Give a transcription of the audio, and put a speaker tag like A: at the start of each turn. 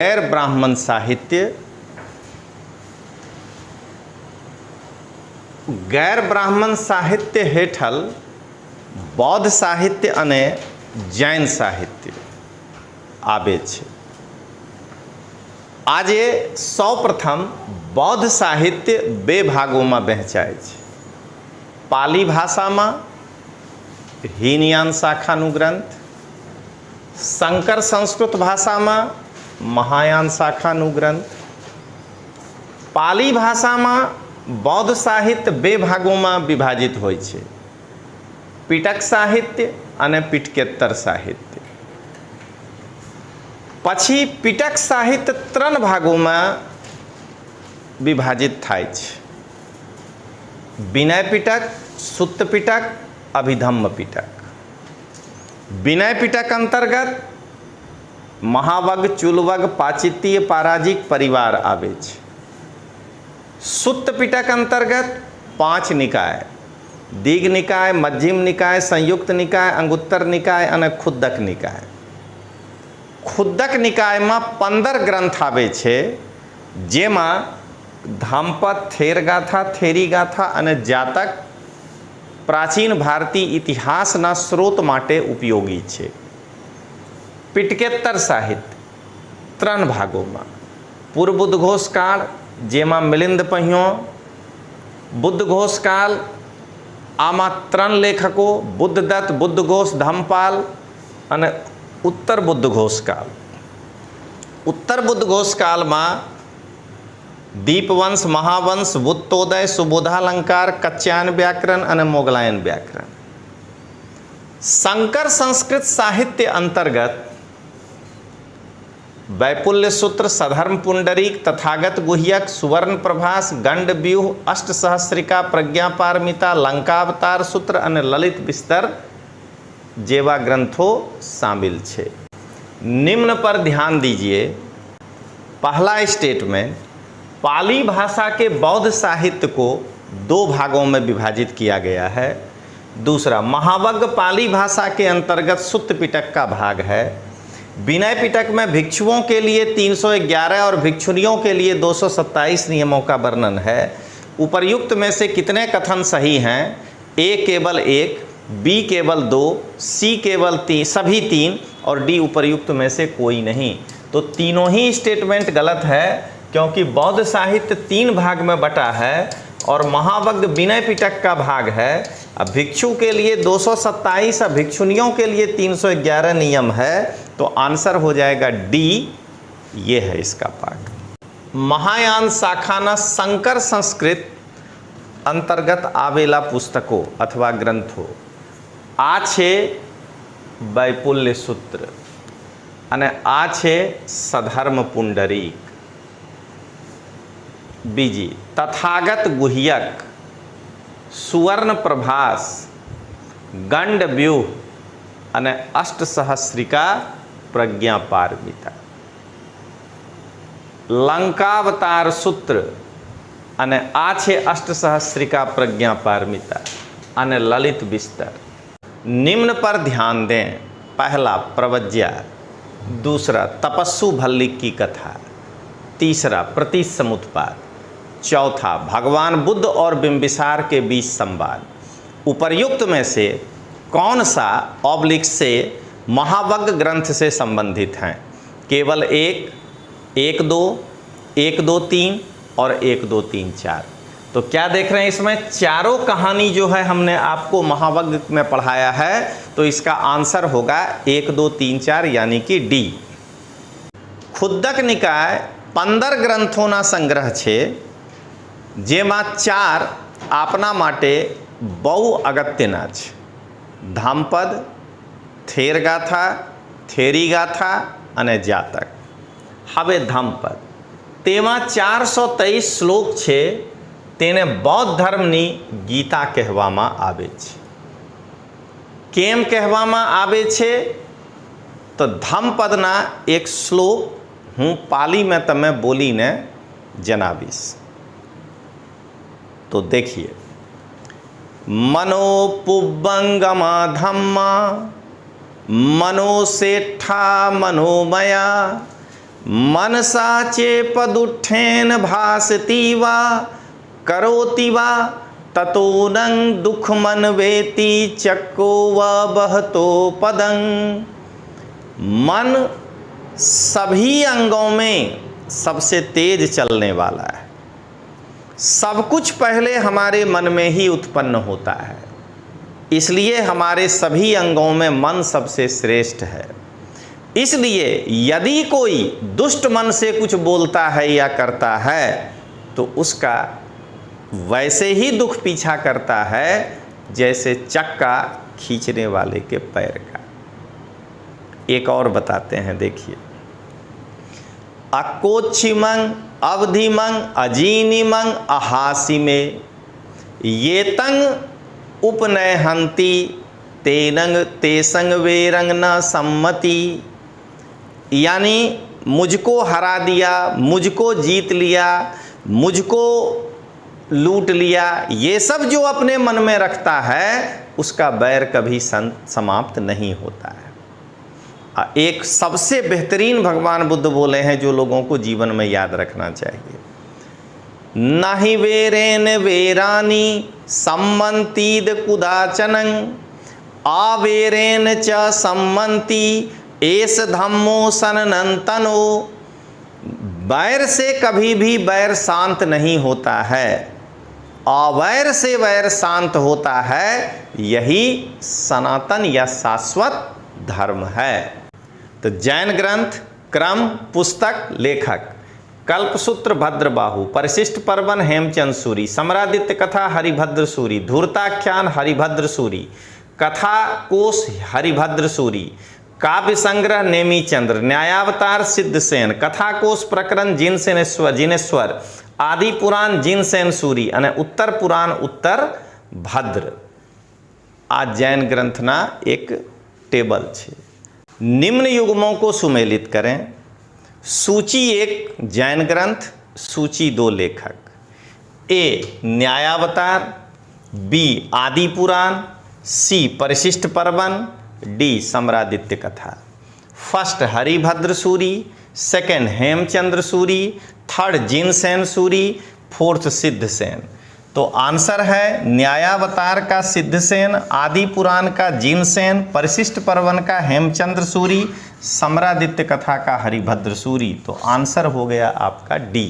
A: गैर ब्राह्मण साहित्य, गैर ब्राह्मण साहित्य हेठल बौद्ध साहित्य અને जैन साहित्य आवे छे। આજે સૌપ્રથમ બૌદ્ધ સાહિત્ય બે ભાગોમાં વહેંચાય છે। પાલી ભાષામાં હીનયાન શાખાનું ગ્રંથ, શંકર સંસ્કૃત ભાષામાં મહાયાન શાખાનું ગ્રંથ। પાલી ભાષામાં બૌદ્ધ સાહિત્ય બે ભાગોમાં વિભાજિત હોય છે, पिटक साहित्य અને पिटकेत्तर साहित्य। પછી पिटक साहित्य ત્રણ ભાગોમાં विभाजित થાય છે, विनय पिटक, सुत्त पिटक, अभिधम्म पिटक। विनय पिटक अंतर्गत महावग, चूलवग, पाचितीय, पराजिक परिवार आवे छे। सुत्त पिटक अंतर्गत 5 निकाय, दीघ निकाय, मध्यम निकाय, संयुक्त निकाय, अंगुत्तर निकाय और खुद्दक निकाय। खुद्दक निकाय में 15 ग्रंथ आवे छे, जेमा धम्पद, थेरगाथा, थेरीगाथा और जातक प्राचीन भारतीय इतिहासना स्रोत माटे उपयोगी छे। पिटकेत्तर साहित्य 3 भागों में, पूर्व बुद्ध घोषकाल जेमा मिलिंद पहियो, बुद्ध घोषकाल आमा 3 लेखकों बुद्धदत्त, बुद्धघोष, धम्मपाल और उत्तर बुद्ध घोषकाल। उत्तर बुद्ध घोषकाल में दीपवंश, महावंश, बुद्धोदय, सुबोधालंकार, कच्यायन व्याकरण और मोगलायन व्याकरण। शंकर संस्कृत साहित्य अंतर्गत वैपुल्य सूत्र, सधर्म पुंडरीक, तथागत गुह्यक, सुवर्ण प्रभास, गंड व्यूह, अष्टसहस्रिका, प्रज्ञापारमिता, लंकावतार सूत्र और ललित विस्तर जेवा ग्रंथों शामिल छे। निम्न पर ध्यान दीजिए। पहला स्टेटमेंट, पाली भाषा के बौद्ध साहित्य को 2 भागों में विभाजित किया गया है। दूसरा, महावग पाली भाषा के अंतर्गत सुत्त पिटक का भाग है। विनय पिटक में भिक्षुओं के लिए 311 और भिक्षुणियों के लिए 227 नियमों का वर्णन है। उपर्युक्त में से कितने कथन सही हैं? ए केवल 1, बी केवल 2, सी केवल 3, सभी 3 और डी उपर्युक्त में से कोई नहीं। तो तीनों ही स्टेटमेंट गलत है, क्योंकि बौद्ध साहित्य 3 भाग में बटा है और महावग विनय पिटक का भाग है। अब भिक्षु के लिए 227 और भिक्षुणियों के लिए 311 नियम है, तो आंसर हो जाएगा डी, ये है इसका पार्ट। महायान शाखाना शंकर संस्कृत अंतर्गत आवेला पुस्तकों अथवा ग्रंथों आ छे वैपुल्य सूत्र અને આ છે સધર્મ પુંડરીક। બીજી તથાગત ગુહ્યક, સુવર્ણ પ્રભાસ, ગંડ વ્યુહ અને અષ્ટસહસ્રિકા પ્રજ્ઞાપારમિતા। લંકાવતાર સૂત્ર અને આ છે અષ્ટસહસ્રિકા પ્રજ્ઞાપારમિતા અને લલિત વિસ્તર। निम्न पर ध्यान दें। पहला प्रवज्या, दूसरा तपस्सु भल्लिक की कथा, तीसरा प्रति समुत्पाद, चौथा भगवान बुद्ध और बिंबिसार के बीच संवाद। उपर्युक्त में से कौन सा ऑब्लिक से महावग ग्रंथ से संबंधित हैं? केवल 1, 1, 2, 1, 2, 3 और 1, 2, 3, 4। तो क्या देख रहे हैं इसमें? चारों कहानी जो है हमने आपको महावग में पढ़ाया है, तो इसका आंसर होगा 1, 2, 3, 4 यानी कि डी। खुद्दक निकाय 15 ग्रंथोना संग्रह छे, जेमा 4 आपना माटे बहु अगत्यना छे। धम्पद, थेरगाथा, थेरीगाथा અને જાતક। હવે ધમ્પદ તેમાં 423 શ્લોક છે, તેને બૌદ્ધ ધર્મની ગીતા કહેવામાં આવે છે। કેમ કહેવામાં આવે છે? તો ધમ્પદના એક શ્લોક હું પાલી में તમે બોલીને જણાવીશ। तो देखिए, मनोपुब्बंगमा धम्मा मनोसेठा मनोमया मनसा चेपदुत्थेन भासति वा करोति वा ततोनं दुःखमन्वेति चक्को वा बहतो पदं। मन सभी अंगों में सबसे तेज चलने वाला है। सब कुछ पहले हमारे मन में ही उत्पन्न होता है, इसलिए हमारे सभी अंगों में मन सबसे श्रेष्ठ है। इसलिए यदि कोई दुष्ट मन से कुछ बोलता है या करता है तो उसका वैसे ही दुख पीछा करता है जैसे चक्का खींचने वाले के पैर का। एक और बताते हैं, देखिए। अकोच्छिमं अवधिमं अजीनिमं अहासिमे ये तंग उपनयहंति तेनंग तेसंग वेरंग न सम्मति। यानी मुझको हरा दिया, मुझको जीत लिया, मुझको लूट लिया, ये सब जो अपने मन में रखता है उसका बैर कभी समाप्त नहीं होता है। एक सबसे बेहतरीन भगवान बुद्ध बोले हैं जो लोगों को जीवन में याद रखना चाहिए। नहि वेरेन वेरानी सम्मंतीद कुदाचनं आवेरेन च सम्मंती एस धम्मो सननंतनो। बैर से कभी भी बैर शांत नहीं होता है, अवैर से वैर शांत होता है। यही सनातन या शाश्वत धर्म है। तो जैन ग्रंथ, क्रम, पुस्तक, लेखक कल्पसूत्र भद्रबाहु, परिशिष्ट पर्वन हेमचंद सूरी, सम्रादित्य कथा हरिभद्र सूरी, धूर्ताख्यान हरिभद्र सूरी, कथा कोश हरिभद्र सूरी, काव्य संग्रह नेमीचंद्र, न्यायावतार सिद्धसेन, कथा कोश प्रकरण जिनेश्वर, आदि पुराण जिनसेन सूरी અને उत्तर पुराण उत्तर भद्र। આ जैन ग्रंथना एक टेबल છે। निम्न युग्मों को सुमेलित करें। सूची 1 जैन ग्रंथ, सूची 2 लेखक। ए न्यायावतार, बी आदि पुराण, सी परिशिष्ट Parvan, D Samraditya Katha. First Haribhadra Suri, second Hemchandra Suri, third Jinsen Suri, fourth Siddhasen. तो आंसर है न्यायावतार का सिद्धसेन, आदि पुराण का जिनसेन, परिशिष्ट पर्वन का हेमचंद्र सूरी, सम्रादित्य कथा का हरिभद्र सूरी। तो आंसर हो गया आपका डी।